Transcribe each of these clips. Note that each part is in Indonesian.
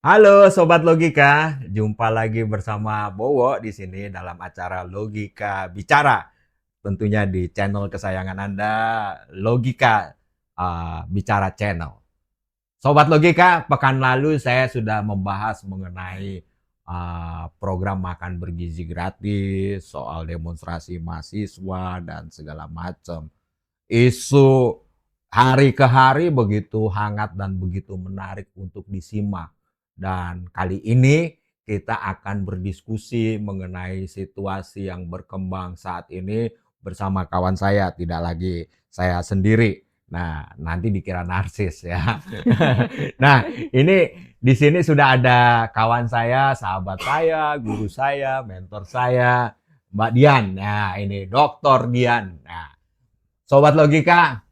Halo Sobat Logika, jumpa lagi bersama Bowo di sini dalam acara Logika Bicara. Tentunya di channel kesayangan Anda, Logika Bicara Channel. Sobat Logika, pekan lalu saya sudah membahas mengenai program makan bergizi gratis, soal demonstrasi mahasiswa dan segala macam. Isu hari ke hari begitu hangat dan begitu menarik untuk disimak. Dan kali ini kita akan berdiskusi mengenai situasi yang berkembang saat ini bersama kawan saya, tidak lagi saya sendiri. Nah, nanti dikira narsis ya. Nah, ini di sini sudah ada kawan saya, sahabat saya, guru saya, mentor saya, Mbak Dian. Nah, ini Dokter Dian. Nah, Sobat Logika,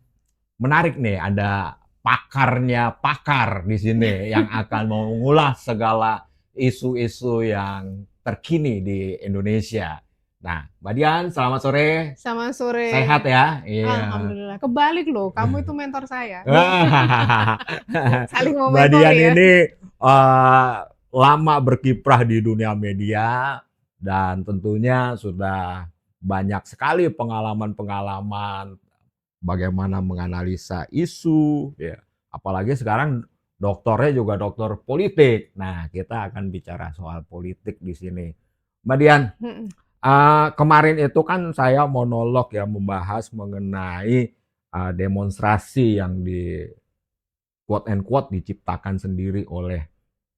menarik nih ada pakarnya pakar di sini yang akan mengulas segala isu-isu yang terkini di Indonesia. Nah, Mbak Dian, selamat sore. Selamat sore. Sehat ya? Iya. Alhamdulillah. Kebalik loh, kamu itu mentor saya. Saling Mbak mementori Dian ya. ini lama berkiprah di dunia media dan tentunya sudah banyak sekali pengalaman-pengalaman bagaimana menganalisa isu, ya. Apalagi sekarang doktornya juga dokter politik. Nah, kita akan bicara soal politik di sini. Mbak Dian, kemarin itu kan saya monolog ya membahas mengenai demonstrasi yang di quote and quote diciptakan sendiri oleh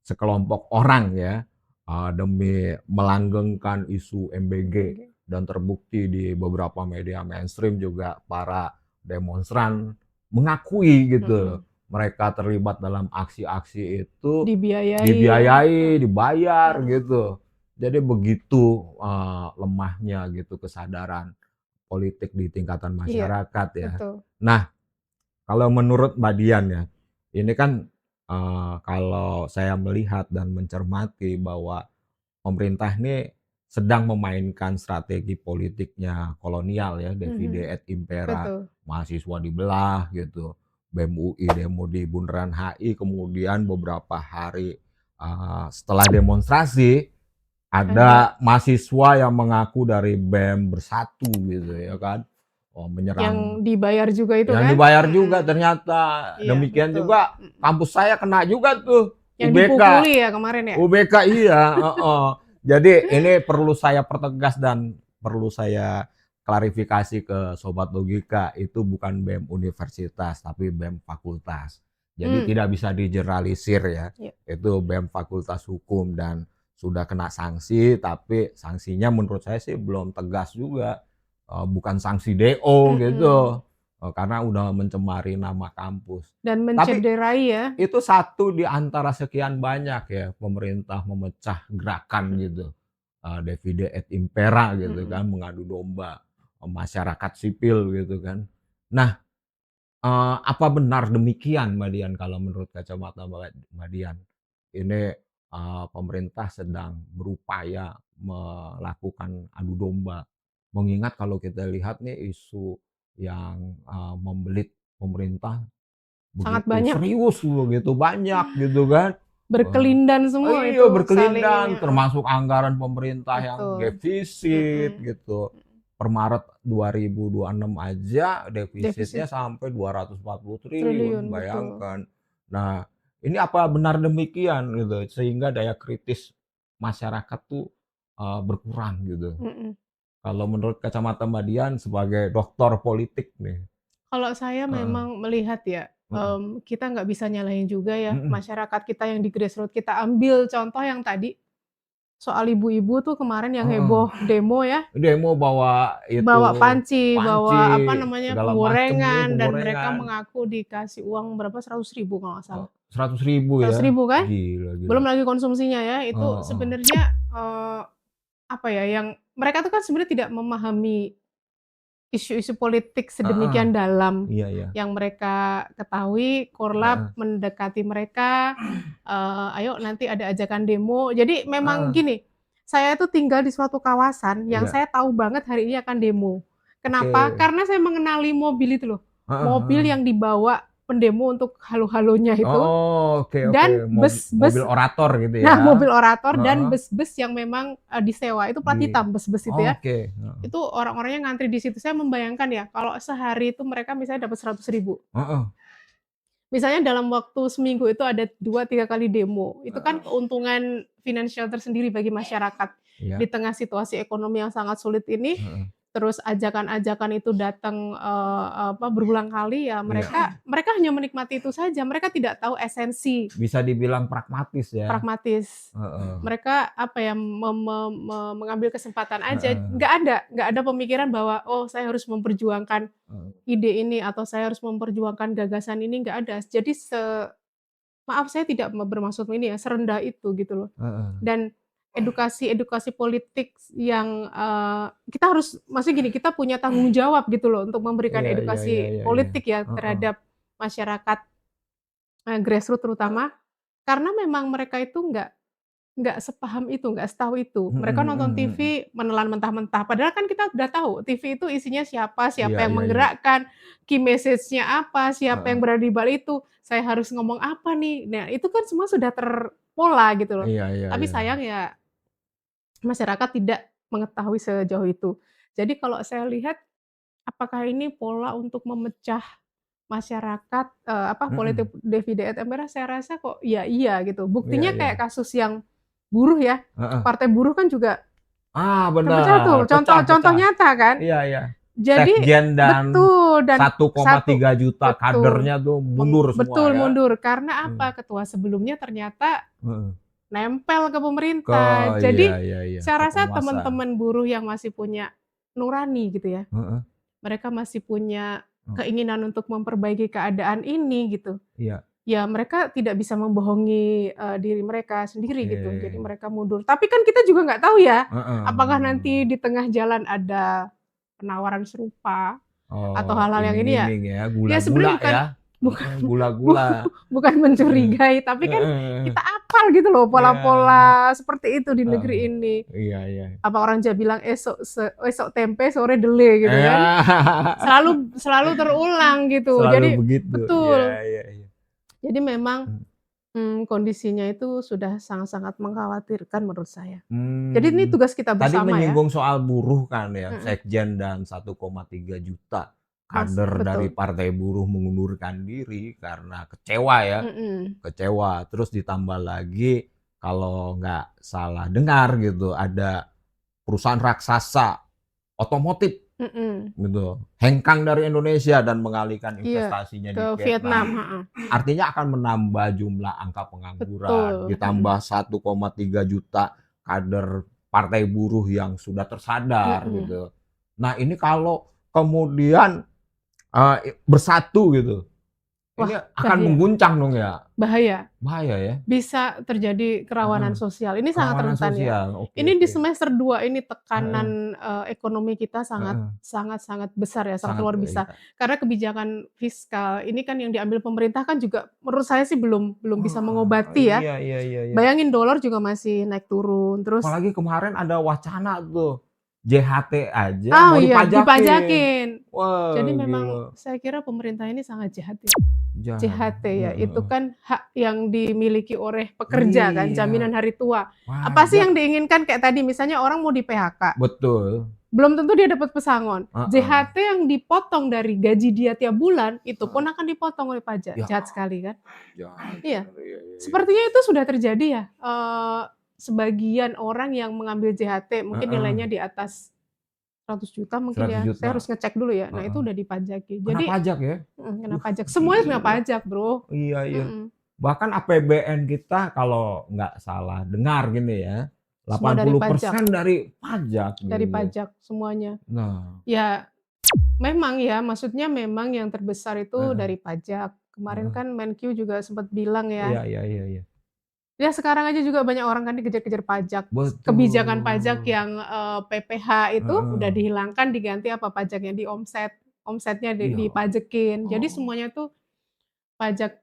sekelompok orang ya demi melanggengkan isu MBG dan terbukti di beberapa media mainstream juga para demonstran mengakui gitu mereka terlibat dalam aksi-aksi itu Dibiayai ya. dibiayai, dibayar gitu. Jadi begitu lemahnya gitu kesadaran politik di tingkatan Iya, masyarakat ya. betul. Nah, kalau menurut Mbak Dian ya, ini kan kalau saya melihat dan mencermati bahwa pemerintah ini sedang memainkan strategi politiknya kolonial ya, divide et impera, Betul. mahasiswa dibelah gitu, BEM UI demo di Bundaran HI, kemudian beberapa hari setelah demonstrasi Ada ada mahasiswa yang mengaku dari BEM bersatu gitu ya kan, menyerang yang dibayar juga itu yang kan? dibayar juga ternyata. Iya, Demikian betul. juga kampus saya kena juga tuh, Yang UBK. dipukuli ya kemarin ya? UBK iya, heeh. Jadi ini perlu saya pertegas dan perlu saya klarifikasi ke Sobat Logika, itu bukan BEM universitas, tapi BEM fakultas. Jadi Hmm, tidak bisa digeneralisir ya. iya. Itu BEM fakultas hukum dan sudah kena sanksi, tapi sanksinya menurut saya sih belum tegas juga. Bukan sanksi DO gitu. Karena udah mencemari nama kampus. Dan Tapi mencederai ya. itu satu di antara sekian banyak ya pemerintah memecah gerakan gitu. Divide et impera gitu Mm-mm. kan, mengadu domba masyarakat sipil gitu kan. Nah, apa benar demikian Mbak Dian kalau menurut kacamata Mbak Dian? Ini pemerintah sedang berupaya melakukan adu domba. Mengingat kalau kita lihat nih isu yang membelit pemerintah Sangat begitu banyak. serius, begitu banyak gitu kan. Eh, Berkelindan semua iya itu saling ini. berkelindan, termasuk anggaran pemerintah yang Betul. defisit Mm-mm. gitu. Per Maret 2026 aja defisitnya Defisit sampai 240 triliun, triliun, betul. bayangkan. Nah, ini apa benar demikian gitu sehingga daya kritis masyarakat tuh berkurang gitu. Mm-mm. Kalau menurut kacamata Mbak Dian sebagai doktor politik nih. Kalau saya Heeh, memang melihat ya, heeh, kita nggak bisa nyalahin juga ya mhm. masyarakat kita yang di grassroots. Kita ambil contoh yang tadi, soal ibu-ibu tuh kemarin yang Heeh. heboh demo ya, Demo bawa itu, bawa panci, panci, bawa apa namanya, segala macem ya, penggorengan, dan mereka penggorengan. mengaku dikasih uang berapa, 100.000 kalau nggak salah. 100.000 seratus ya? ribu kan? Gila gila. Belum lagi konsumsinya ya, itu Heeh, sebenarnya, apa ya, yang mereka tuh kan sebenarnya tidak memahami isu-isu politik heeh. sedemikian dalam, Iya iya. yang mereka ketahui Korlap Heeh, mendekati mereka, "Ayo nanti ada ajakan demo." Jadi memang heeh. gini, saya itu tinggal di suatu kawasan yang Iya. saya tahu banget hari ini akan demo. Kenapa? Oke. Karena saya mengenali mobil itu loh, Heeh mobil heeh. yang dibawa pendemo untuk halo-halonya itu, Oh, oke oke. dan Mobil bus-bus orator gitu nah, ya? mobil orator dan Heeh. bus-bus yang memang, disewa, itu plat Di hitam bus-bus itu ya. Oke, heeh. Itu orang-orangnya ngantri di situ. Saya membayangkan ya, kalau sehari itu mereka misalnya dapat 100.000. Heeh. Misalnya dalam waktu seminggu itu ada 2, 3 kali demo, itu kan Heeh. keuntungan finansial tersendiri bagi masyarakat. Di Iya. tengah situasi ekonomi yang sangat sulit ini, Heeh. terus ajakan-ajakan itu datang, berulang kali, ya Iya. mereka hanya menikmati itu saja, mereka tidak tahu esensi Bisa dibilang pragmatis ya? pragmatis. Heeh. Mereka apa ya, mengambil kesempatan aja, Heeh. nggak ada pemikiran bahwa, "Oh, saya harus memperjuangkan Heeh. ide ini," atau, "Saya harus memperjuangkan gagasan ini," nggak ada. Jadi maaf saya tidak bermaksud ini ya, serendah itu gitu loh. Heeh. Dan edukasi-edukasi politik yang, kita harus maksudnya gini, kita punya tanggung jawab gitu loh untuk memberikan Iya iya iya edukasi iya iya. politik ya Heeh. terhadap masyarakat, grassroots terutama, karena memang mereka itu nggak sepaham itu, nggak setahu itu. Mhm Mereka mhm nonton mhm. TV menelan mentah-mentah, padahal kan kita udah tahu TV itu isinya siapa, Iya siapa yang iya iya. menggerakkan, key message-nya apa, siapa Heeh. yang berada di balik itu, saya harus ngomong apa nih. Nah, itu kan semua sudah terpola gitu loh. Iya iya Tapi iya. sayang ya masyarakat tidak mengetahui sejauh itu. Jadi kalau saya lihat, apakah ini pola untuk memecah masyarakat, politik Mhm. divide et impera, saya rasa kok ya iya gitu. Iya Buktinya iya. kayak kasus yang buruh ya, Heeh. partai buruh kan juga Ah, terpecah bener, tuh, pecah contoh-contoh pecah. nyata kan. Iya iya. Jadi Sekjen dan betul, dan 1,3 juta betul, kadernya tuh mundur semua betul ya? mundur, karena Mmm. apa, ketua sebelumnya ternyata Heeh. nempel ke Ke pemerintah. Iya Jadi iya iya, ke saya rasa penguasa. teman-teman buruh yang masih punya nurani gitu ya, Heeh. mereka masih punya Heeh. keinginan untuk memperbaiki keadaan ini gitu. Iya. Ya mereka tidak bisa membohongi, diri mereka sendiri Oke. gitu, jadi mereka mundur. Tapi kan kita juga nggak tahu ya, apakah nanti Heeh. di tengah jalan ada penawaran serupa atau Oh, hal-hal yang ini ya. iming-iming ya, Ya sebenarnya gula-gula bukan ya? bukan Heeh, bu gula-gula. bukan Heeh. mencurigai, tapi kan Heeh. kita apal gitu loh Iya. pola-pola seperti itu di Heeh. negeri ini. Iya iya. Apa orang Jawa bilang, "Esok tempe, sore dele," gitu kan. Selalu selalu terulang gitu. Selalu Jadi begitu. Iya betul. iya iya. Jadi memang Mmm. Kondisinya itu sudah sangat-sangat mengkhawatirkan menurut saya. Jadi ini Mmm. tugas kita Tadi bersama ya. menyinggung soal buruh kan ya, Mhm, sekjen dan 1,3 juta Mas kader dari betul. partai buruh mengundurkan diri karena kecewa ya, Mhm, kecewa. Terus ditambah lagi kalau nggak salah dengar gitu, ada perusahaan raksasa otomotif mhm. gitu, hengkang dari Indonesia dan mengalihkan Iya, investasinya ke di Vietnam, Vietnam. heeh. Artinya akan menambah jumlah angka pengangguran, Betul, mhm, ditambah 1,3 juta kader partai buruh yang sudah tersadar mhm. gitu. Nah ini kalau kemudian, bersatu gitu, ini Wah, akan bahaya mengguncang dong ya? bahaya. Bahaya ya? Bisa terjadi Heeh, kerawanan sosial, ini sangat kerawanan rentan ya. sosial, oke Ini di oke. semester 2 ini Heeh tekanan, ekonomi kita sangat heeh, sangat sangat besar ya, sangat sangat luar biasa. iya. Karena kebijakan fiskal ini kan yang diambil pemerintah kan juga menurut saya sih belum belum bisa Wah, mengobati ya. iya iya iya iya. Bayangin dolar juga masih naik turun, terus Apalagi kemarin ada wacana tuh, JHT aja oh mau iya, dipajakin. dipajakin. Jadi Wah, memang gila. saya kira pemerintah ini sangat jahat ya. Jahat. JHT ya, Heeh itu heeh. kan hak yang dimiliki oleh pekerja kan, Iya, jaminan hari tua. Apa sih pajak. yang diinginkan kayak tadi misalnya orang mau di-PHK, Betul. belum tentu dia dapat pesangon. Heeh. JHT yang dipotong dari gaji dia tiap bulan, itu pun Heeh. akan dipotong oleh pajak. Ya, Jahat sekali kan? jahat Iya, bener, iya iya iya. sepertinya itu sudah terjadi ya, sebagian orang yang mengambil JHT mungkin Heeh, nilainya di atas 100 juta mungkin 100 ya, saya harus juta. ngecek dulu ya. Nah itu Heeh. udah dipajaki. Kena Jadi pajak ya? kena pajak, semuanya kena Gila. pajak Bro, Iya iya. mhm, Bahkan APBN kita kalau nggak salah dengar gini ya, semua dari pajak 80% dari pajak gitu. semuanya. Nah, Ya memang ya, maksudnya memang yang terbesar itu heeh dari pajak. Kemarin heeh. kan Menkyu juga sempat bilang Iya ya, iya iya iya. ya sekarang aja juga banyak orang kan dikejar-kejar pajak. Kebijakan pajak Betul. yang, PPh itu udah Heeh. dihilangkan diganti apa, pajaknya di omset, omsetnya Iya. dipajakin. Jadi Oh. semuanya tuh pajak.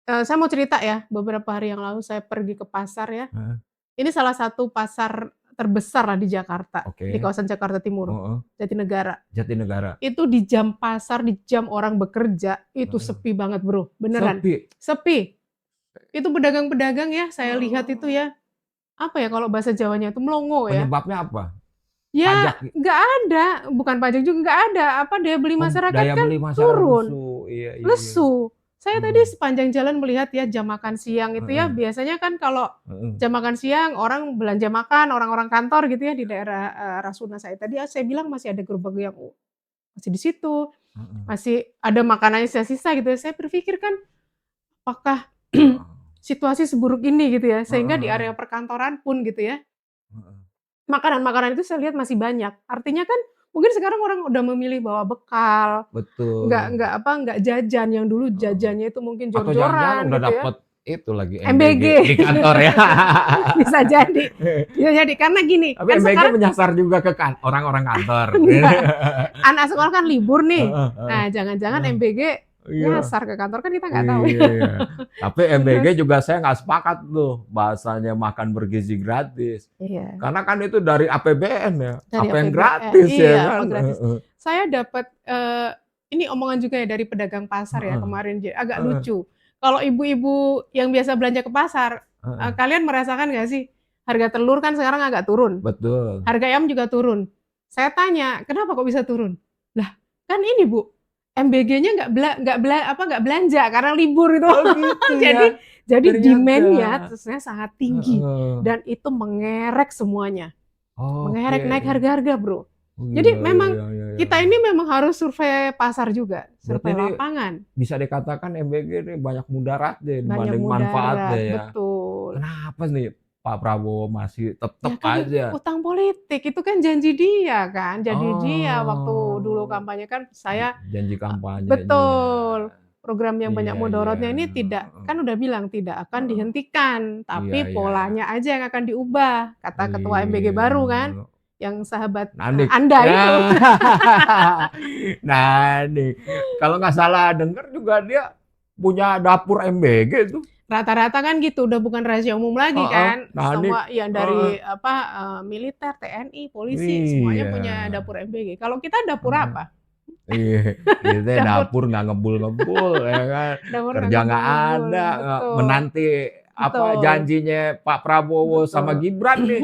Saya mau cerita ya, beberapa hari yang lalu saya pergi ke pasar ya, Heeh. ini salah satu pasar terbesar lah di Jakarta, di Oke. kawasan Jakarta Timur, Heeh. Jatinegara. Jatinegara. Itu di jam pasar, di jam orang bekerja, itu Heeh. sepi banget Bro, beneran. Sepi. Sepi. Itu pedagang-pedagang ya, saya lihat itu ya, apa ya kalau bahasa Jawanya itu melongo ya. Penyebabnya apa? Ya Pajak. nggak ada, bukan pajak juga nggak ada, apa daya beli Oh, masyarakat daya kan beli masyarakat turun, lesu. Iya, iya, iya. lesu. Saya tadi Hmm. sepanjang jalan melihat ya jam makan siang itu ya, Heeh. biasanya kan kalau Heeh. jam makan siang orang belanja makan, orang-orang kantor gitu ya di daerah Rasuna saya tadi, saya bilang masih ada gerobak yang masih di situ, Heeh. masih ada makanannya sisa-sisa gitu ya. Saya berpikir kan, apakah Heeh. situasi seburuk ini gitu ya, sehingga di Heeh. area perkantoran pun gitu ya, Heeh. makanan-makanan itu saya lihat masih banyak. Artinya kan mungkin sekarang orang udah memilih bawa bekal, Betul. nggak jajan, yang dulu Heeh. jajannya itu mungkin Atau jangan-jangan jor-joran udah gitu ya. dapet itu lagi MBG. MBG di kantor ya. Bisa jadi karena gini, Tapi kan MBG sekarang menyasar juga ke orang-orang kantor. enggak, anak sekolah kan libur nih. Heeh, heeh. Nah, jangan-jangan Heeh. MBG Iya. nyasar ke kantor, kan kita nggak tahu ya. Iya, iya. Tapi MBG Terus juga saya nggak sepakat tuh bahasanya makan bergizi gratis. iya, Karena kan itu dari APBN ya, dari apa yang APBN. gratis ya Iya, kan? apa gratis. Heeh. Saya dapat ini omongan juga ya dari pedagang pasar ya Heeh. kemarin, agak Heeh. lucu. Kalau ibu-ibu yang biasa belanja ke pasar, Heeh. kalian merasakan nggak sih, harga telur kan sekarang agak turun, Betul. harga ayam juga turun. Saya tanya, "Kenapa kok bisa turun?" Lah, kan ini Bu, MBG-nya nggak belanja karena libur itu. Oh gitu Jadi ya, demand-nya ternyata. terusnya sangat tinggi Heeh. dan itu mengerek semuanya, Oke. mengerek naik harga-harga Bro. Oh, Jadi iya, iya, memang iya, iya, kita iya. ini memang harus survei pasar juga, Berarti survei ini lapangan. bisa dikatakan MBG ini banyak mudaratnya Banyak dibanding manfaatnya mudarat, ya. betul. Kenapa nih Pak Prabowo masih Ya tetep kan aja? utang politik, itu kan janji dia kan, janji dia waktu dulu Oh, kampanye kan saya janji kampanyenya. betul, program yang banyak Iya, iya. mudorotnya ini tidak Heeh, kan udah bilang tidak akan heeh. dihentikan, Iya, tapi iya, iya. polanya aja yang akan diubah, kata ketua MBG baru kan, Iya. yang sahabat Nadik. Anda Ya. itu. Nadik. Kalau nggak salah denger juga dia punya dapur MBG tuh. Rata-rata kan gitu, udah bukan rahasia umum lagi Heeh, kan, Nadik. semua yang Heeh. dari apa, militer, TNI, polisi, semuanya Iya. punya dapur MBG. Kalau kita dapur Heeh. apa? Iya, kita Dapur dapur nggak ngebul-ngebul ya kan, dapur nggak kerja nggak ngebul-ngebul, ada, betul, menanti apa betul, janjinya Pak Prabowo sama betul. Gibran nih,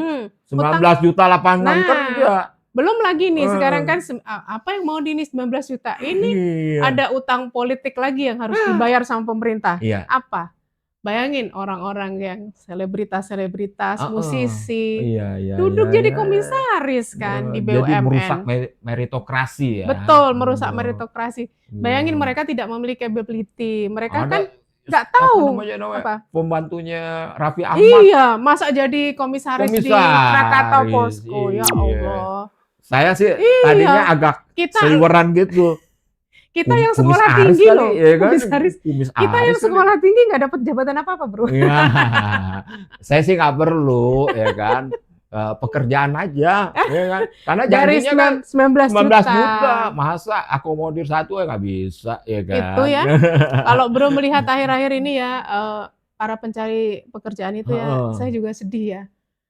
Utang 19 juta lapangan nah, kerja. belum lagi nih sekarang kan Heeh. apa yang mau di ini 19 juta, ini Iya. ada utang politik lagi yang harus dibayar sama pemerintah. Iya. Apa? Bayangin orang-orang yang selebritas-selebritas, Heeh. musisi, Iya, iya, iya, duduk jadi iya. komisaris kan di Jadi merusak BUMN. meritokrasi ya. Betul, merusak meritokrasi. Bayangin Iya. mereka tidak memiliki capability, mereka kan Ada nggak apa tahu namanya apa. pembantunya Raffi Ahmad, Iya, masa jadi komisaris di Krakatau komisaris. Posko, ya Iya. Allah. Saya sih tadinya Iya, agak kita seliweran gitu. kita yang Kumis sekolah aris tinggi kali, loh, ya kan? komisaris. Kumis Kita yang aris kali. sekolah tinggi nggak dapat jabatan apa-apa, Bro. Iya. Saya sih nggak perlu, ya kan? Pekerjaan aja, ya kan? Karena Dari janjinya kan 19 19 juta. juta, masa akomodir satu ya nggak bisa, ya kan? Itu ya. Kalau Bro melihat akhir-akhir ini ya, para pencari pekerjaan itu ya, Heeh. saya juga sedih ya.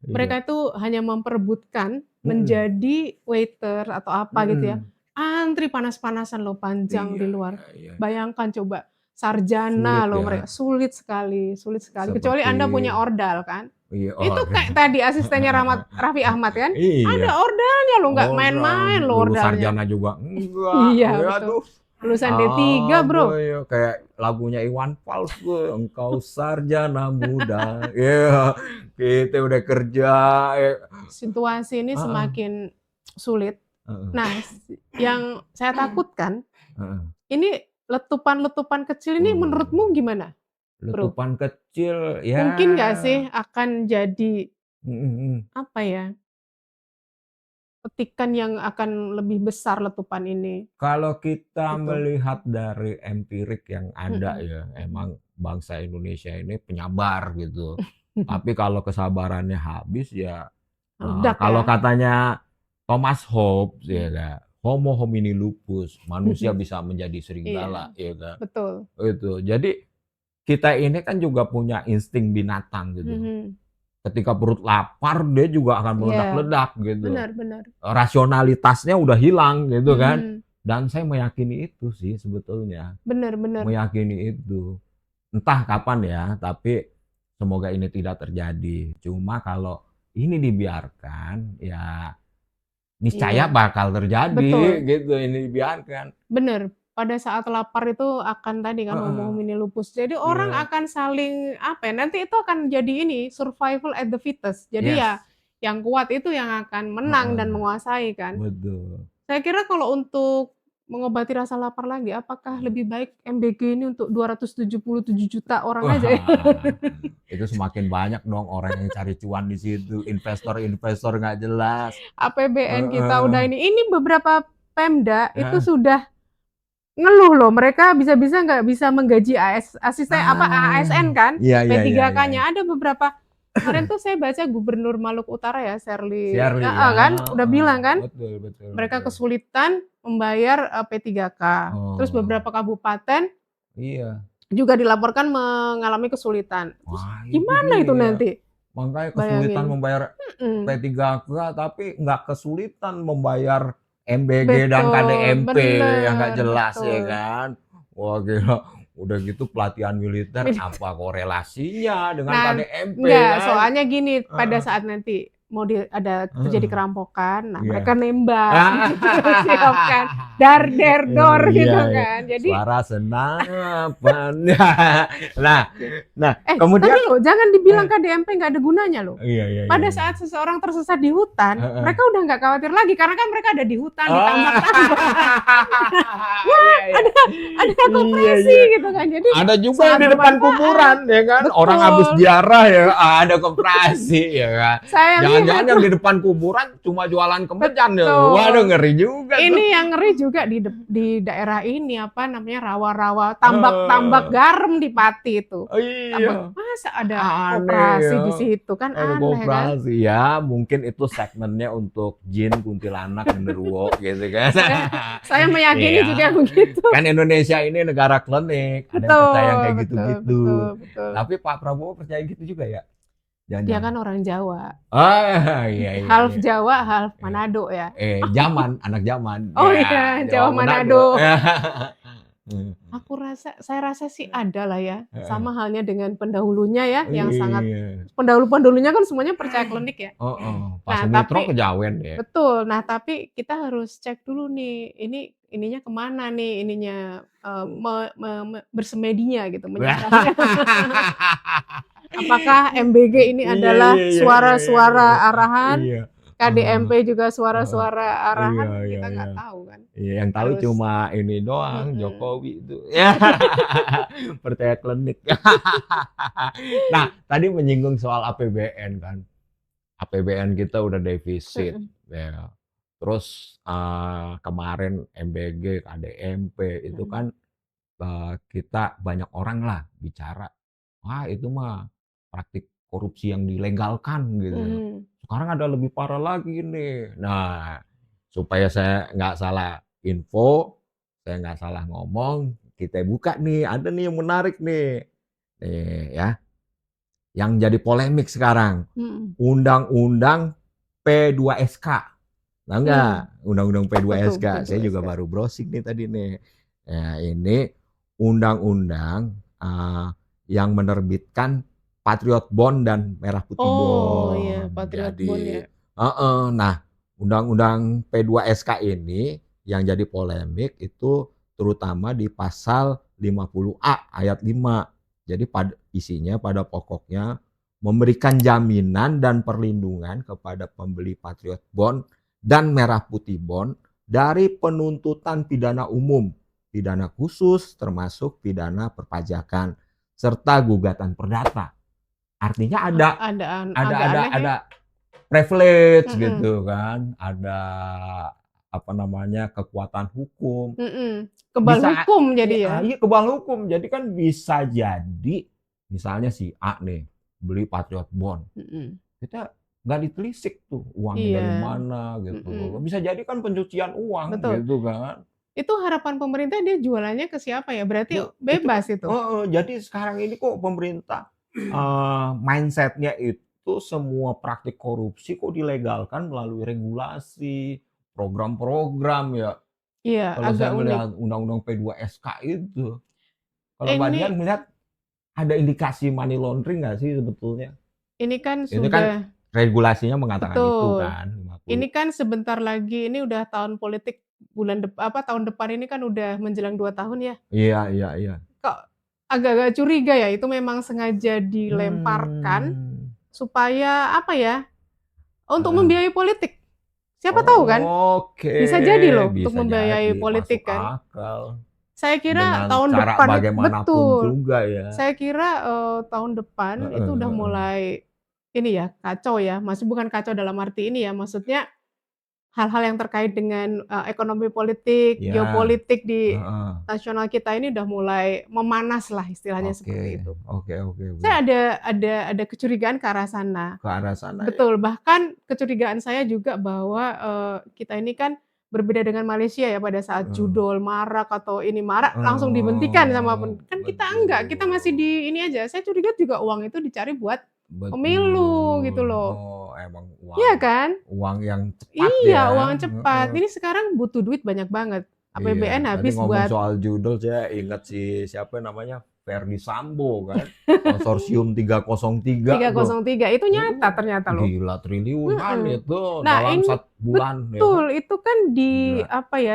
Iya. Mereka itu hanya memperebutkan Mm-mm. menjadi waiter atau apa gitu ya. Mm-mm. Antri panas-panasan loh, panjang di Iya, luar. iya, iya. Bayangkan coba, sarjana Sulit loh ya. mereka, sulit sekali. Kecuali Seperti Anda punya ordal kan. iya, Itu kayak tadi asistennya Raffi Ahmad kan, ada iya. ordalnya loh, nggak main-main loh Lulus ordalnya. sarjana juga enggak. Iya, Ya betul. tuh. Lulusan D3 Bro. Ya. Kayak lagunya Iwan Fals tuh, engkau sarjana muda. Ya, kita udah kerja. Ya. Situasi ini semakin sulit. Nah, yang saya takutkan, ini letupan-letupan kecil ini menurutmu gimana, Bro? Letupan kecil, ya. Mungkin nggak sih akan jadi apa ya? Petikan yang akan lebih besar letupan ini. Kalau kita Gitu. melihat dari empirik yang ada ya, emang bangsa Indonesia ini penyabar gitu. Tapi kalau kesabarannya habis ya, Meledak kalau ya. katanya Thomas Hobbes ya kan, Homo homini lupus, manusia bisa menjadi serigala, ya kan. Betul. Itu. Jadi kita ini kan juga punya insting binatang gitu. ketika perut lapar dia juga akan Iya, meledak-ledak gitu. benar benar. Rasionalitasnya udah hilang gitu kan. Mhm, Dan saya meyakini itu sih sebetulnya, benar benar. meyakini itu. Entah kapan ya, tapi semoga ini tidak terjadi. Cuma kalau ini dibiarkan, ya niscaya Iya, bakal terjadi betul, gitu, ini dibiarkan. benar. Pada saat lapar itu akan tadi kan ngomong Heeh, mini lupus. Jadi orang iya, akan saling apa ya, nanti itu akan jadi ini, survival at the fittest. Jadi ya yes, yang kuat itu yang akan menang dan heeh, menguasai kan. betul. Saya kira kalau untuk mengobati rasa lapar lagi, apakah lebih baik MBG ini untuk 277 juta orang aja ya? Wah, itu semakin banyak dong orang yang cari cuan di situ, investor-investor nggak jelas. APBN kita Heeh, udah ini beberapa Pemda itu heeh. sudah ngeluh loh, mereka bisa-bisa nggak bisa menggaji asisten apa, Ah, ASN kan, iya iya iya iya. Iya. P3K-nya ada beberapa kemarin tuh saya baca Gubernur Maluku Utara ya, Sherly Shirley heeh ya, kan, udah heeh, bilang kan, betul betul mereka betul. kesulitan membayar, P3K. Terus Oh, beberapa kabupaten iya. juga dilaporkan mengalami kesulitan. Terus Wah itu gimana itu dia. nanti? Makanya kesulitan Bayangin. membayar Mhm, P3K, tapi nggak kesulitan membayar MBG dan betul, KDMP yang nggak bener, jelas ya betul. kan. Wah gila, udah gitu pelatihan militer Militer. apa korelasinya dengan Nah, KDMP enggak, kan? soalnya gini, pada Heeh, saat nanti mau ada terjadi heeh, kerampokan, nah iya. mereka nembak gitu, siapkan, dar der dor Iya, gitu iya. kan. Jadi Suara senapan. Nah, nah tapi kemudian loh jangan dibilang eh, KDMP nggak ada gunanya loh. iya iya iya Pada iya. saat seseorang tersesat di hutan, Heeh. mereka udah nggak khawatir lagi karena kan mereka ada di hutan, Ah, ditambak-tambak. Wah, iya iya. ada Iya koperasi iya. gitu kan. Jadi Ada juga yang sangat di depan bermanfaat. kuburan ya kan, orang habis Betul. ziarah ya, ada koperasi ya kan. Saya Jangan-jangan lihat yang loh, di depan kuburan cuma jualan kemenyan ya. Waduh betul. ngeri juga tuh. Ini yang ngeri juga di daerah ini, apa namanya, rawa-rawa, tambak-tambak Heeh. garam di Pati itu. Tambak Iya. masa ada Aneh koperasi ya. di situ, kan Ada aneh kan? koperasi ya, mungkin itu segmennya untuk jin, kuntilanak, genderuwo gitu kan. Saya meyakini Iya, juga begitu. kan Indonesia ini negara klinik, ada yang percaya yang Betul kayak betul betul gitu-gitu. betul. Tapi Pak Prabowo percaya gitu juga ya? Dia Jangan-jangan. kan orang Jawa, Iya iya half iya. Jawa, half Eh, Manado ya. zaman, anak zaman. Oh Ya, iya, Jawa Jawa Manado. Manado. Hmm, Saya rasa sih ada lah ya, heeh. sama halnya dengan pendahulunya ya, yang sangat Iya. pendahulu-pendahulunya kan semuanya percaya klinik ya. Heeh. Pak Nah Sumitro tapi kejawen ya. betul, nah tapi kita harus cek dulu nih, ininya kemana nih ininya, bersemedinya gitu, menyasarnya. Apakah MBG ini Iya adalah iya iya iya iya iya. suara-suara arahan, Iya. Heeh, KDMP juga heeh. suara-suara Iya arahan, iya kita iya. nggak tahu kan. Iya, yang tahu Harus cuma ini doang, mhm. Jokowi itu. Percaya klinik. Nah, tadi menyinggung soal APBN kan. APBN kita udah defisit, Mhm ya. Terus, kemarin MBG, KDMP itu mhm. kan, kita banyak orang lah bicara, "Ah, itu mah praktik korupsi yang dilegalkan," gitu. Mhm. Sekarang ada lebih parah lagi nih. Nah, supaya saya nggak salah info, saya nggak salah ngomong, kita buka nih, ada nih yang menarik nih. Nih ya, yang jadi polemik sekarang, Mhm. Undang-Undang P2SK. Tahu nggak? Mmm, Undang-Undang betul P2SK. Saya juga P2SK. baru browsing nih tadi nih. Nah, ini undang-undang, yang menerbitkan Patriot Bond dan Merah Putih Oh iya, Bond. Patriot Bond Jadi ya. heeh, nah Undang-Undang P2SK ini yang jadi polemik itu terutama di pasal 50A ayat 5. Jadi isinya pada pokoknya memberikan jaminan dan perlindungan kepada pembeli Patriot Bond dan Merah Putih Bond dari penuntutan pidana umum, pidana khusus termasuk pidana perpajakan serta gugatan perdata. Artinya Ah, ada ada agak ada aneh ya. ada privilege Mhm gitu kan, ada apa namanya, kekuatan hukum. mhm. Kebal Bisa hukum jadi iya ya. iya kebal hukum. Jadi kan bisa jadi misalnya si A nih beli Patriot Bond, Mhm. kita nggak ditelisik tuh uangnya dari Iya, mana gitu. mhm. Bisa jadi kan pencucian uang Betul. gitu kan. Itu harapan pemerintah dia jualannya ke siapa ya? Berarti Itu bebas itu? heeh, jadi sekarang ini kok pemerintah, mindset-nya itu itu semua praktik korupsi kok dilegalkan melalui regulasi, program-program ya. Iya, Kalau agak saya unik. melihat undang-undang P2SK itu. Kalau Mbak Ini Dian melihat ada indikasi money laundering nggak sih sebetulnya? ini kan Ini kan sudah regulasinya mengatakan itu betul. kan, 50. Ini kan sebentar lagi, ini udah tahun politik tahun depan ini kan udah menjelang 2 tahun ya. Iya iya iya. Kok agak-agak curiga ya, itu memang sengaja dilemparkan Hmm. supaya apa ya, untuk Heeh. membiayai politik. Siapa tahu kan? Oke, Bisa jadi loh untuk bisa membiayai jadi masuk politik kan. akal. Saya kira Dengan tahun cara depan bagaimanapun betul. juga ya. Saya kira, tahun depan Heeh itu udah heeh. mulai ini ya, kacau ya. Bukan kacau dalam arti ini ya, maksudnya hal-hal yang terkait dengan, ekonomi politik, Iya, geopolitik di heeh. nasional kita ini udah mulai memanas lah istilahnya Oke, seperti itu. oke oke oke. Saya ada kecurigaan ke arah sana. Ke arah sana ya. Betul, bahkan kecurigaan saya juga bahwa, kita ini kan berbeda dengan Malaysia ya pada saat Heeh. judol marak atau ini marak langsung dihentikan sama Oh, kan kita enggak, kita masih betul. di ini aja. Saya curiga juga uang itu dicari buat pemilu gitu Betul. loh. Oh, emang Iya kan? uang yang cepat Iya, ya. uang cepat. Heeh. Ini sekarang butuh duit banyak banget. Iya, APBN tadi habis ngomong buat soal judul saya ingat siapa namanya, Ferdy Sambo kan, Konsorsium 303 tuh. 303 itu nyata ternyata loh. Gila triliunan Mhm. itu Nah dalam ini 1 bulan ya kan, betul, itu kan gila. apa ya,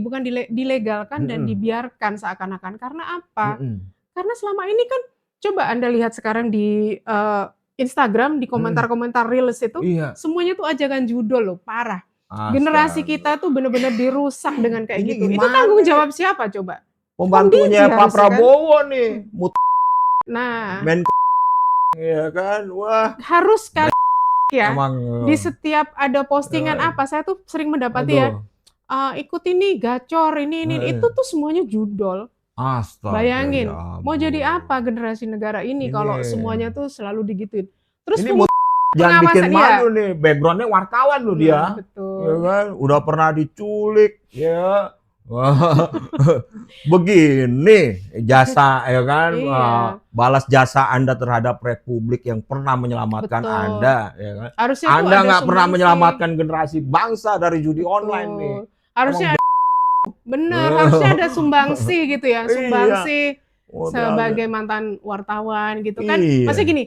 bukan dilegalkan dan Mhm, dibiarkan seakan-akan. Karena apa? mhm, Karena selama ini kan coba Anda lihat sekarang di, Instagram, di mhm, komentar-komentar reels itu, iya, semuanya tuh ajakan judol loh, parah. Generasi astaga. kita tuh bener-bener dirusak dengan kayak Ini gitu. Itu gimana tanggung nih jawab siapa coba? pembantunya Kondisi Pak harusnya kan? Prabowo nih, Mhm. Nah, Menko ya kan, wah harus sekali ya, emang, di setiap ada postingan eee, apa, saya tuh sering mendapati ya, aduh, ikut ini, gacor, ini, itu heeh, tuh semuanya judol. astaga ya Bayangin, mau jadi ampun. apa generasi negara ini Ini kalau semuanya tuh selalu digituin. Terus ini jangan bikin pengawasan malu iya, nih, background-nya wartawan loh nah dia, ya betul. kan, udah pernah diculik, ya. Wah, begini jasa ya kan, Iya, balas jasa Anda terhadap Republik yang pernah menyelamatkan betul. Anda, ya kan. Harusnya tuh Anda ada nggak pernah sumbangsi, menyelamatkan generasi bangsa dari judi online nih. betul. Emang Harusnya bener, harusnya ada sumbangsi gitu ya, iya, sumbangsi udah ada. sebagai mantan wartawan gitu kan. Maksudnya Iya, gini,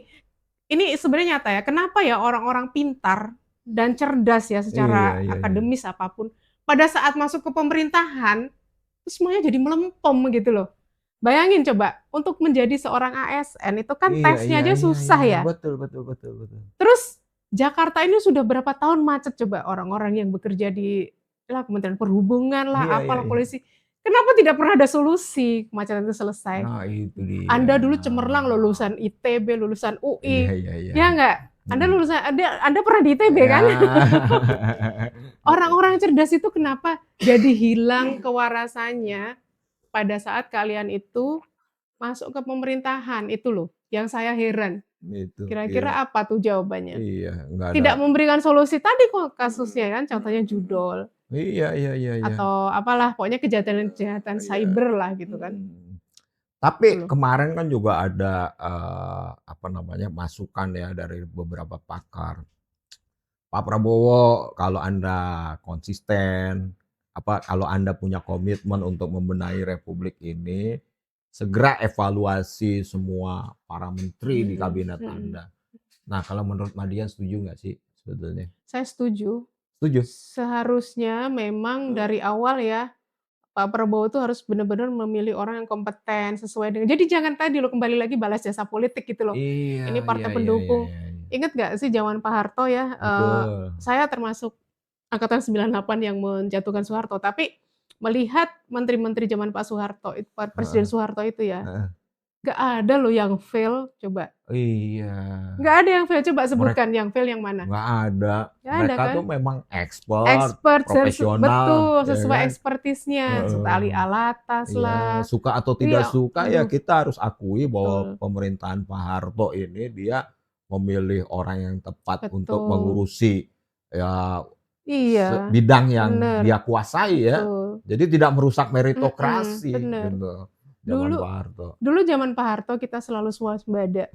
ini sebenarnya nyata ya, kenapa ya orang-orang pintar dan cerdas ya iya, secara iya, iya. akademis apapun, pada saat masuk ke pemerintahan, itu semuanya jadi melempem gitu loh. Bayangin coba, untuk menjadi seorang ASN itu kan Iya, tesnya iya, aja iya, susah iya, ya. betul, betul, betul, betul. Terus Jakarta ini sudah berapa tahun macet coba orang-orang yang bekerja di lah Kementerian Perhubungan lah, Iya, iya, apalah, iya. polisi. Kenapa tidak pernah ada solusi kemacetan itu selesai? Nah, itu dia. Anda dulu cemerlang lulusan ITB, lulusan Iya, UI, iya, iya, ya iya. nggak? Mhm. Anda pernah di ITB kan? Ya. Orang-orang cerdas itu kenapa jadi hilang kewarasannya pada saat kalian itu masuk ke pemerintahan, itu loh yang saya heran. Itu, iya. Kira-kira apa tuh jawabannya? Iya, nggak ada. Tidak memberikan solusi tadi kok kasusnya kan, contohnya judol Iya, iya, iya, iya. atau apalah, pokoknya kejahatan-kejahatan Iya. cyber lah gitu kan, Mhm. gitu Tapi loh. kemarin kan juga ada, apa namanya, masukan ya dari beberapa pakar. Pak Prabowo, kalau Anda konsisten, kalau Anda punya komitmen untuk membenahi republik ini, segera evaluasi semua para menteri di Mhm kabinet mhm. Anda. Nah, kalau menurut Madian setuju nggak sih sebetulnya? Saya setuju, Setuju? seharusnya memang dari awal ya, Pak Prabowo tuh harus benar-benar memilih orang yang kompeten, sesuai dengan jadi jangan tadi loh, kembali lagi balas jasa politik gitu loh. Iya, Ini iya, partai iya, iya, pendukung. iya, iya. Ingat nggak sih zaman Pak Harto ya, Betul. saya termasuk angkatan 98 yang menjatuhkan Soeharto, tapi melihat menteri-menteri zaman Pak Soeharto, Presiden Heeh, Soeharto itu ya, heeh. nggak ada loh yang fail, coba. Iya. Nggak ada yang fail, coba Mereka sebutkan yang fail yang mana? nggak ada. Nggak ada Mereka kan? tuh memang expert, Expert profesional, betul, ya sesuai kan? ekspertisnya, Ali Heeh. Alatas Iya, lah. suka atau tidak Iya, suka ya kita harus akui bahwa betul, pemerintahan Pak Harto ini dia memilih orang yang tepat untuk betul. mengurusi ya Iya, bidang yang bener, dia kuasai ya. betul. Jadi tidak merusak Mhm, meritokrasi bener. gitu. zaman Dulu Pak Harto. dulu zaman Pak Harto kita selalu swasembada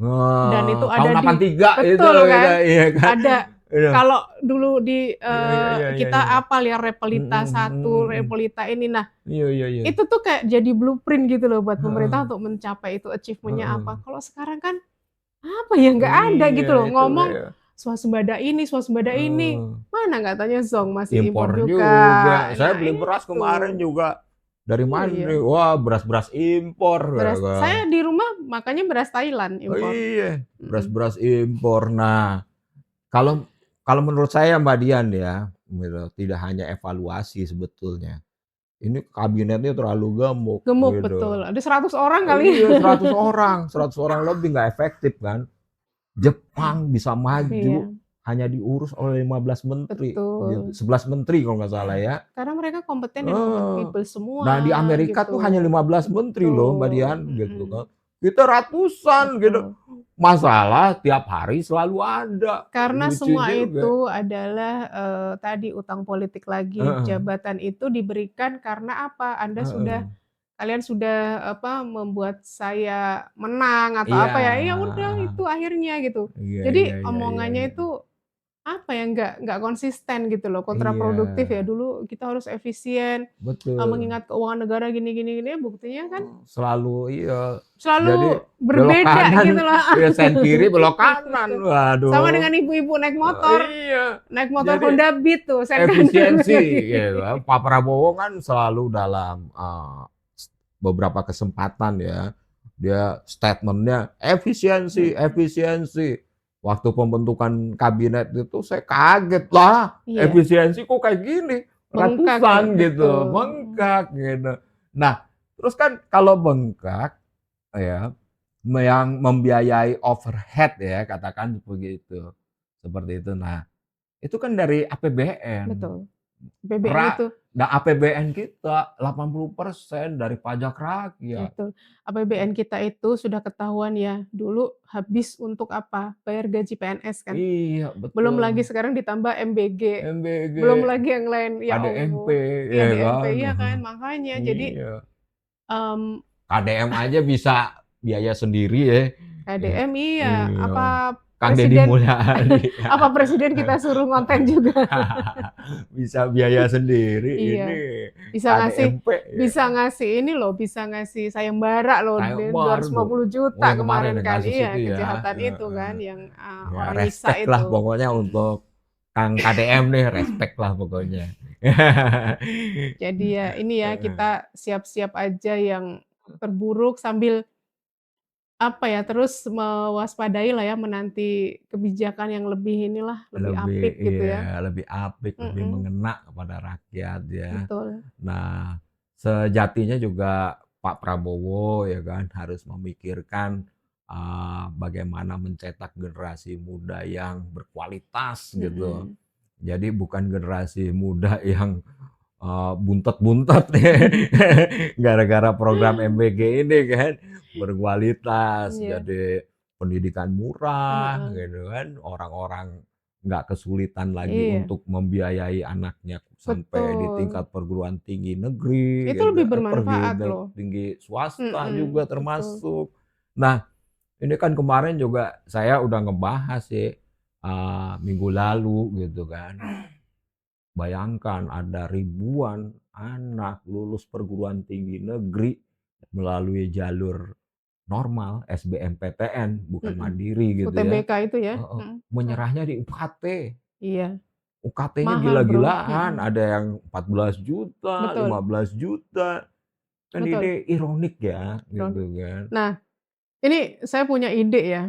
dan itu Tahun ada di 83 itu betul kita kan, iya kan? ada Iya. kalau dulu di, Iya iya iya iya kita iya. apal ya Repelita Mhm 1, mhm mhm. Repelita ini. Nah, Iya iya iya. itu tuh kayak jadi blueprint gitu loh buat Heeh, pemerintah untuk mencapai itu, achievement-nya heeh. apa. Kalau sekarang kan apa ya, nggak ada Iya gitu loh, itu ngomong dia. swasembada ini, Heeh. mana katanya zonk masih impor Impor juga. juga. Saya Nah beli beras kemarin itu, juga dari mana iya, nih? Wah, beras-beras impor ya beras kan. saya di rumah makanya beras Thailand Oh impor, iya, mhm, beras-beras impor. Nah, kalau kalau menurut saya Mbak Dian ya, gitu, tidak hanya evaluasi sebetulnya. Ini kabinetnya terlalu gemuk gemuk betul, gitu. ada 100 orang kali. Iya 100 orang lebih nggak efektif kan. Jepang bisa maju Iya, hanya diurus oleh 15 menteri gitu, betul. 11 menteri kalau nggak salah ya. Karena mereka kompeten dan Heeh. kompatibel Nah di semua Amerika tuh hanya gitu. 15 menteri loh Mbak Betul, Dian gitu kan. mhm, Kita ratusan gitu. betul. Masalah tiap hari selalu ada. Karena Lucu semua juga. itu adalah, tadi utang politik lagi, Heeh, jabatan itu diberikan karena apa, heeh. kalian sudah, apa, membuat saya menang atau Iya. apa ya, ya udah itu akhirnya gitu. Iya iya Jadi iya iya omongannya iya. itu, apa ya, nggak konsisten gitu loh, Iya, kontraproduktif ya, dulu kita harus efisien, betul. mengingat keuangan negara gini gini gini, buktinya kan Selalu iya. Jadi selalu belok berbeda kanan, gitu loh. ya sen kiri belok kanan. Betul. Sama Waduh. dengan ibu-ibu Iya. naik motor Jadi Honda Beat tuh, sen kanan efisiensi ke gitu kan. kiri. Pak Prabowo kan selalu dalam, beberapa kesempatan ya, dia statement-nya efisiensi Mhm, efisiensi. Waktu pembentukan kabinet itu saya kaget, lah iya, efisiensi kok kayak gini, bengkak ya, ratusan gitu, betul, bengkak gitu. Nah, terus kan kalau bengkak ya, yang membiayai overhead ya, katakan begitu, seperti itu. Nah, itu kan dari APBN. betul. BBN itu Nah, APBN kita 80% dari pajak rakyat. betul. APBN kita itu sudah ketahuan ya, dulu habis untuk apa, bayar gaji PNS kan. Iya, Belum betul. lagi sekarang ditambah MBG, MBG, belum lagi yang lain, ya KDMP, Allah. Iya ya DMP, kan? iya kan, makanya jadi, Iya. mmm, KDM aja bisa biaya sendiri ya. KDM iya, Iya. apa Kang Deddy presiden Mulyadi. apa presiden kita suruh ngonten juga. Bisa biaya sendiri ini Iya, bisa ngasih KDMP ya. bisa ngasih ini loh, bisa ngasih sayembara loh, Sayembara tuh. 250 Oh, juta yang kemarin kemarin yang kan. kasus itu Iya, ya. kejahatan itu Heeh. kan yang, Ya orang nyiksa respect lah itu. pokoknya untuk Kang KDM nih, respect lah pokoknya. Jadi ya ini ya, Heeh. kita siap-siap aja yang terburuk sambil apa ya, terus mewaspadai lah ya, menanti kebijakan yang lebih inilah, lebih Lebih apik gitu ya. iya, lebih apik, lebih Mhm, mengena kepada rakyat ya. betul. Nah, sejatinya juga Pak Prabowo ya kan harus memikirkan, bagaimana mencetak generasi muda yang berkualitas gitu. Mhm. Jadi bukan generasi muda yang buntet-buntet nih gara-gara program MBG ini kan, berkualitas, Iya, jadi pendidikan murah heeh, gitu kan, orang-orang nggak kesulitan lagi iya, untuk membiayai anaknya sampai di betul. tingkat perguruan tinggi negeri Itu gitu, lebih bermanfaat perguruan loh. tinggi swasta juga Mhm, betul. termasuk. Nah, ini kan kemarin juga saya udah ngebahas sih, minggu lalu gitu kan. Bayangkan ada ribuan anak lulus perguruan tinggi negeri melalui jalur normal SBMPTN, bukan Mhm. mandiri gitu ya. UTBK itu ya? Heeh, Mhm. menyerahnya di UKT. Iya, UKT-nya mahal Bro, gila-gilaan, mhm, ada yang 14 juta, betul 15 juta. Kan betul, ini ironik ya, ironik. gitu kan. Nah, ini saya punya ide ya,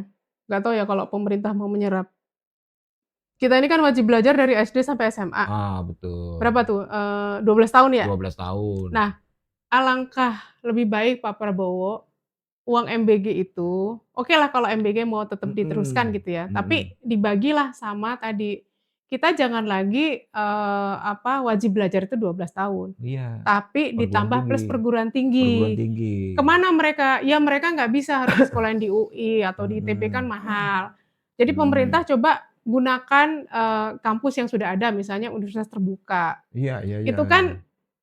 nggak tahu ya kalau pemerintah mau menyerap. Kita ini kan wajib belajar dari SD sampai SMA. Berapa Betul. tuh, 12 tahun ya? 12 tahun. Nah, alangkah lebih baik Pak Prabowo, uang MBG itu, okelah kalau MBG mau tetap diteruskan Mhm, gitu ya, mhm. tapi dibagilah sama tadi, kita jangan lagi, apa, wajib belajar itu 12 tahun, Iya, tapi perguruan ditambah tinggi plus perguruan perguruan tinggi. tinggi. Ke mana mereka? Ya mereka nggak bisa harus disekolahin di UI atau di ITB kan Mhm, mahal. Jadi mhm. pemerintah coba gunakan, kampus yang sudah ada, misalnya universitas terbuka. Iya iya iya. Itu kan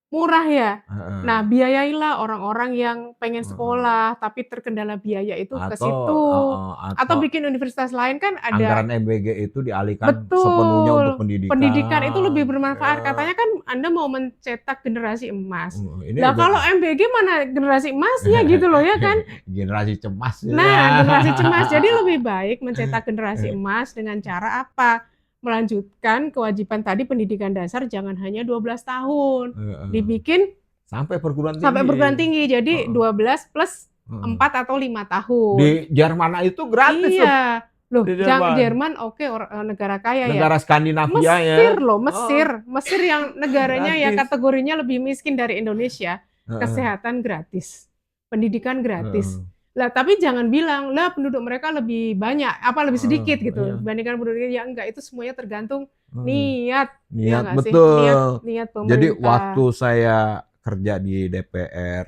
Murah ya? Nah, Heeh, biayailah orang-orang yang pengen heeh. sekolah, tapi terkendala biaya itu ke Atau situ. heeh, Atau atau bikin universitas lain kan ada anggaran MBG itu dialihkan sepenuhnya untuk betul, pendidikan itu lebih pendidikan, bermanfaat. ya, Katanya kan Anda mau mencetak generasi emas. ini Lah kalau MBG mana generasi emasnya gitu loh ya kan? generasi cemas ya. Nah, generasi cemas. Jadi lebih baik mencetak generasi emas dengan cara apa? Melanjutkan kewajiban tadi pendidikan dasar jangan hanya 12 tahun. Heeh. Dibikin Sampai perguruan sampai perguruan tinggi. tinggi. Jadi Heeh, 12 plus heeh. 4 atau 5 tahun. Di Jerman itu gratis tuh, Iya. Loh, di Jerman. Jerman oke negara kaya ya. Negara Skandinavia ya. Mesir loh, Heeh, Mesir. Mesir yang negaranya ya gratis. kategorinya lebih miskin dari Indonesia. Heeh, Kesehatan gratis, pendidikan gratis. heeh, Lah tapi jangan bilang, lah penduduk mereka lebih banyak, apa lebih heeh, sedikit gitu iya, dibandingkan penduduk ya enggak, itu semuanya tergantung heeh. niat, ya Niat enggak sih? Niat betul. niat Jadi waktu pemerintah. saya kerja di DPR,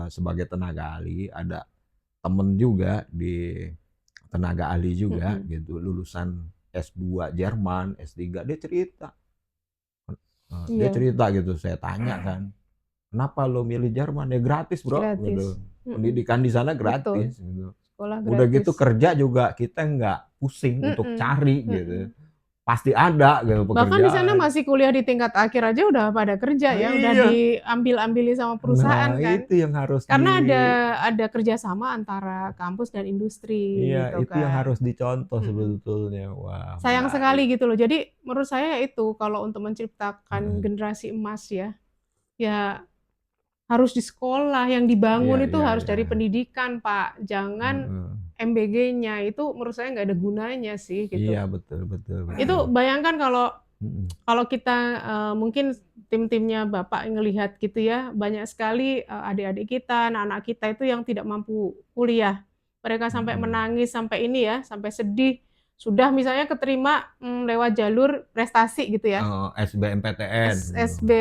sebagai tenaga ahli, ada temen juga di tenaga ahli juga Mhm, gitu, lulusan S2 Jerman, S3, dia iya, cerita gitu, saya tanya kan, "Kenapa lo milih Jerman?" "Ya gratis Bro," gitu, gratis. Mhm, "pendidikan di sana betul, gratis," gitu. sekolah Udah gitu gratis. kerja juga kita nggak pusing untuk Mhm, cari gitu, mhm. pasti ada gitu Bahkan di sana pekerjaan. masih kuliah di tingkat akhir aja udah pada kerja ya, udah Iya, diambil-ambilin sama perusahaan nah kan. itu yang harus Karena ada kerjasama antara kampus dan industri iya, gitu itu yang kan. harus dicontoh Mhm. sebetulnya. Wah, Sayang menarik. sekali gitu loh. Jadi menurut saya itu kalau untuk menciptakan Heeh. generasi emas ya, ya harus di sekolah, yang Iya dibangun itu iya harus iya. dari pendidikan, Pak. Jangan Heeh. MBG-nya, itu menurut saya nggak ada gunanya sih Iya, gitu. betul betul betul. Itu bayangkan kalau Mhm. kalau kita, mungkin tim-timnya Bapak ngelihat gitu ya, banyak sekali, adik-adik kita, anak-anak kita itu yang tidak mampu kuliah. Mereka sampai Mhm. menangis, sampai ini ya, sampai sedih, sudah misalnya keterima, lewat jalur prestasi gitu ya, SBMPTN gitu. SSB,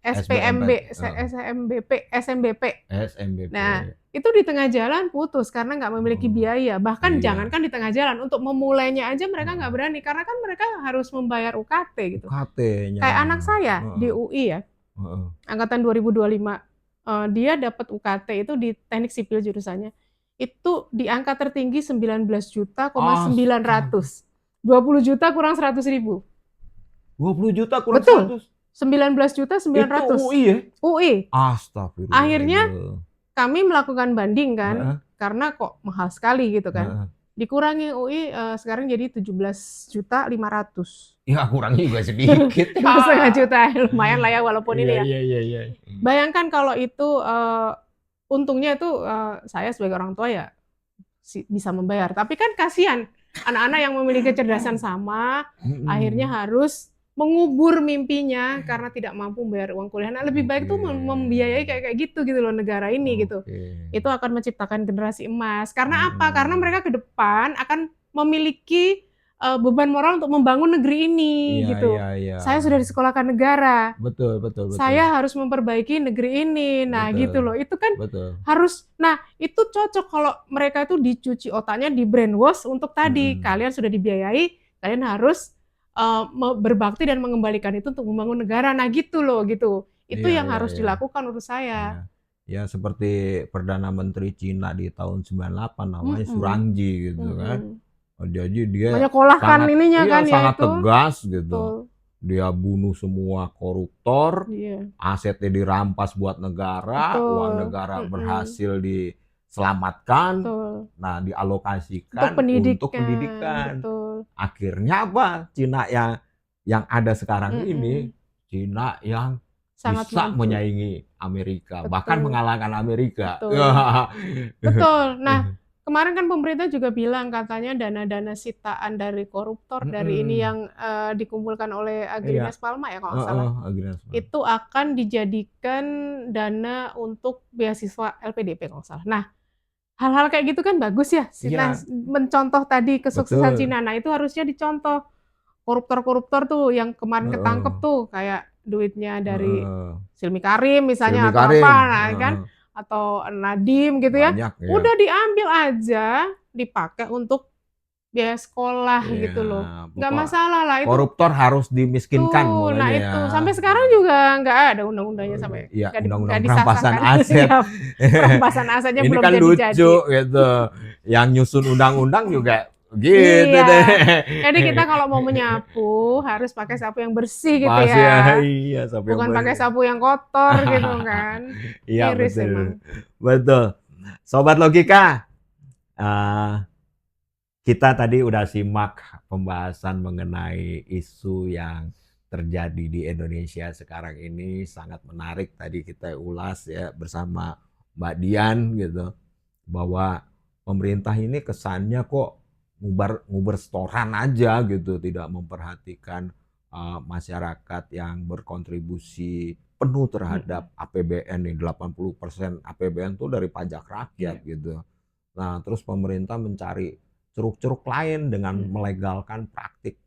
SPMB, SBMPT heeh, SMBP, SMBP. Nah, SMBP. itu di tengah jalan putus karena nggak memiliki Heeh. biaya. Bahkan Iya. jangankan di tengah jalan, untuk memulainya aja mereka Heeh. nggak berani, karena kan mereka harus membayar UKT gitu. UKT-nya. Kayak anak saya Heeh. di UI ya, Heeh. angkatan 2025, dia dapat UKT itu di teknik sipil jurusannya, itu di angka tertinggi 19.900.000. Astaga, 20 juta kurang 100.000. 20 juta kurang Betul, 100. Itu 19.900.000. UI ya? UI. Astagfirullah itu. Akhirnya kami melakukan banding kan, Heeh karena kok mahal sekali gitu kan. heeh. Dikurangi UI, sekarang jadi 17.500.000. Ya kurangnya juga sedikit. 2,5 juta, lumayan lah ya walaupun Iya ini ya. iya iya iya. Bayangkan kalau itu, untungnya itu, saya sebagai orang tua ya bisa membayar, tapi kan kasihan anak-anak yang memiliki kecerdasan sama, akhirnya Mhm. harus mengubur mimpinya karena tidak mampu membayar uang kuliah. Nah, lebih baik Oke. tuh membiayai kayak gitu gitu loh negara ini gitu. Oke. Itu akan menciptakan generasi emas. Karena apa? Karena Mhm. mereka ke depan akan memiliki, beban moral untuk membangun negeri ini Iya iya gitu. iya. Saya sudah disekolahkan negara, Betul betul betul. saya harus memperbaiki negeri ini. Nah, gitu Betul. loh. Itu kan Betul. harus, nah, itu cocok kalau mereka itu dicuci otaknya, di-brainwash untuk tadi, Mhm. kalian sudah dibiayai, kalian harus, berbakti dan mengembalikan itu untuk membangun negara. Nah, gitu loh, gitu. Itu Iya yang iya harus iya. dilakukan menurut Iya. saya. Ya seperti Perdana Menteri Cina di tahun 98 namanya Zhang Mhm, Ji gitu kan. mhm. Jadi dia Menyekolahkan sangat ininya iya kan ya sangat itu. tegas gitu. Betul, Dia bunuh semua koruptor, iya, asetnya dirampas buat negara, uang betul, negara mhm, berhasil diselamatkan, betul. nah Untuk dialokasikan untuk pendidikan, pendidikan. betul, Akhirnya apa? Cina yang ada sekarang ini, mhm, Cina yang sangat bisa maju, menyaingi Amerika, bahkan betul. mengalahkan Amerika. Betul, betul. Nah, kemarin kan pemerintah juga bilang katanya dana-dana sitaan dari koruptor, dari ini Mhm, yang, dikumpulkan oleh iya, Agrines Palma ya kalau nggak heeh, salah, Agriasma. itu akan dijadikan dana untuk beasiswa LPDP kalau nggak salah. Nah, hal-hal kayak gitu kan bagus ya, nah Iya, mencontoh tadi kesuksesan betul, Cina, nah itu harusnya dicontoh. Koruptor-koruptor tuh yang kemarin heeh, ketangkep tuh, kayak duitnya dari heeh. Silmi Karim misalnya Silmi atau apa, Karim, nah kan, heeh, atau Nadiem gitu ya, banyak ya, udah diambil aja, dipakai untuk biaya sekolah Iya, gitu loh. Nggak pokok masalah lah itu koruptor harus dimiskinkan tuh, nah pokoknya ya. itu, sampai sekarang juga nggak ada undang-undangnya sampai Iya, nggak undang-undang perampasan disahkan. aset. Iya, perampasan asetnya Ini belum kan lucu jadi-jadi. gitu. Yang nyusun undang-undang juga gitu Iya, deh. jadi kita kalau mau menyapu harus pakai sapu yang bersih gitu Masih ya, ya, iya sampai yang bukan pakai bersih. sapu yang kotor gitu kan. Iya Miris betul, emang. betul. Sobat Logika, eh, kita tadi udah simak pembahasan mengenai isu yang terjadi di Indonesia sekarang ini, sangat menarik. Tadi kita ulas ya bersama Mbak Dian gitu, bahwa pemerintah ini kesannya kok nguber setoran aja gitu, tidak memperhatikan masyarakat yang berkontribusi penuh Mhm, terhadap APBN nih, 80% APBN tuh dari pajak rakyat iya, gitu. Nah, terus pemerintah mencari ceruk-ceruk lain dengan mhm, melegalkan praktik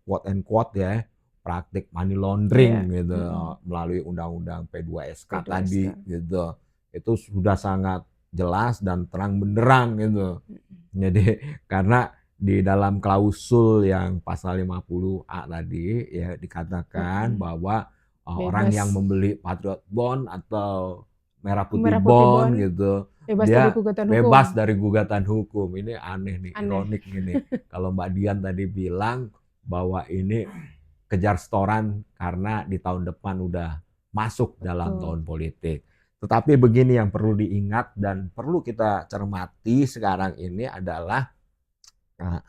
quote and quote ya, praktik money iya, laundering gitu mhm, melalui undang-undang P2SK tadi P2SK, gitu. Itu sudah sangat jelas dan terang benderang gitu. mhm, Jadi karena di dalam klausul yang pasal 50A tadi ya dikatakan mhm, bahwa orang yang bebas membeli Patriot Bond atau Merah Putih merah putih Bond bond, gitu, bebas dari dia gugatan hukum, bebas dari gugatan hukum. Ini aneh nih, aneh. ironik ini. Kalau Mbak Dian tadi bilang bahwa ini kejar setoran karena di tahun depan udah masuk dalam Betul, tahun politik. Tetapi begini yang perlu diingat dan perlu kita cermati sekarang ini adalah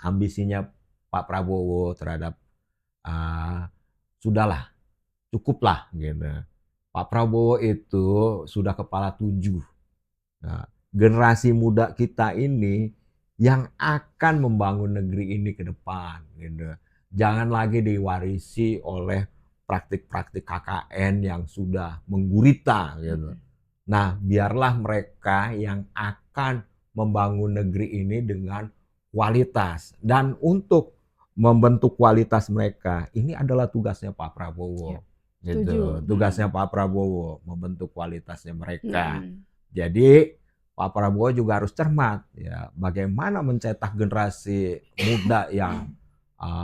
ambisinya Pak Prabowo terhadap uh, sudahlah, cukuplah gitu. Pak Prabowo itu sudah kepala 7. Nah, generasi muda kita ini yang akan membangun negeri ini ke depan gitu. Jangan lagi diwarisi oleh praktik-praktik KKN yang sudah menggurita gitu. mhm, Nah, biarlah mereka yang akan membangun negeri ini dengan kualitas. Dan untuk membentuk kualitas mereka, ini adalah tugasnya Pak iya, Prabowo. setuju, Gitu. Tugasnya mhm, Pak Prabowo membentuk kualitasnya mereka. mhm, Jadi Pak Prabowo juga harus cermat ya, bagaimana mencetak generasi muda yang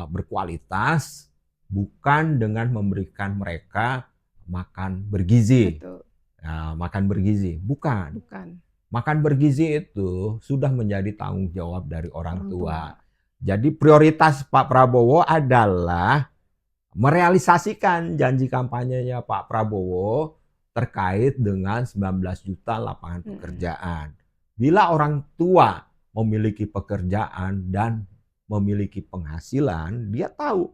berkualitas bukan dengan memberikan mereka makan bergizi. betul, Nah, makan bergizi, bukan. bukan, Makan bergizi itu sudah menjadi tanggung jawab dari orang orang tua. tua, Jadi prioritas Pak Prabowo adalah merealisasikan janji kampanyenya Pak Prabowo terkait dengan 19 juta lapangan mhm, pekerjaan. Bila orang tua memiliki pekerjaan dan memiliki penghasilan, dia tahu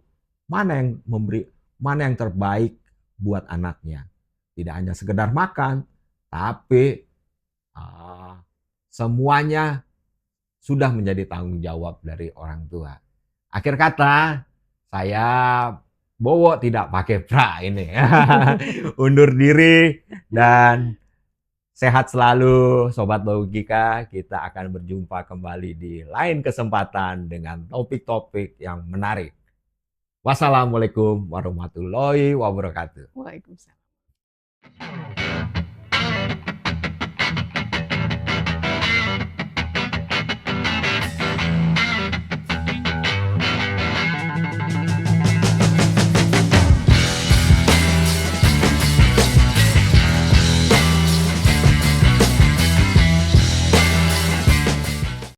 mana yang terbaik buat anaknya. Tidak hanya sekedar makan, tapi semuanya sudah menjadi tanggung jawab dari orang tua. Akhir kata, saya Bowo tidak pakai pra ini. Undur diri dan sehat selalu Sobat Logika. Kita akan berjumpa kembali di lain kesempatan dengan topik-topik yang menarik. Wassalamualaikum warahmatullahi wabarakatuh. Waalaikumsalam.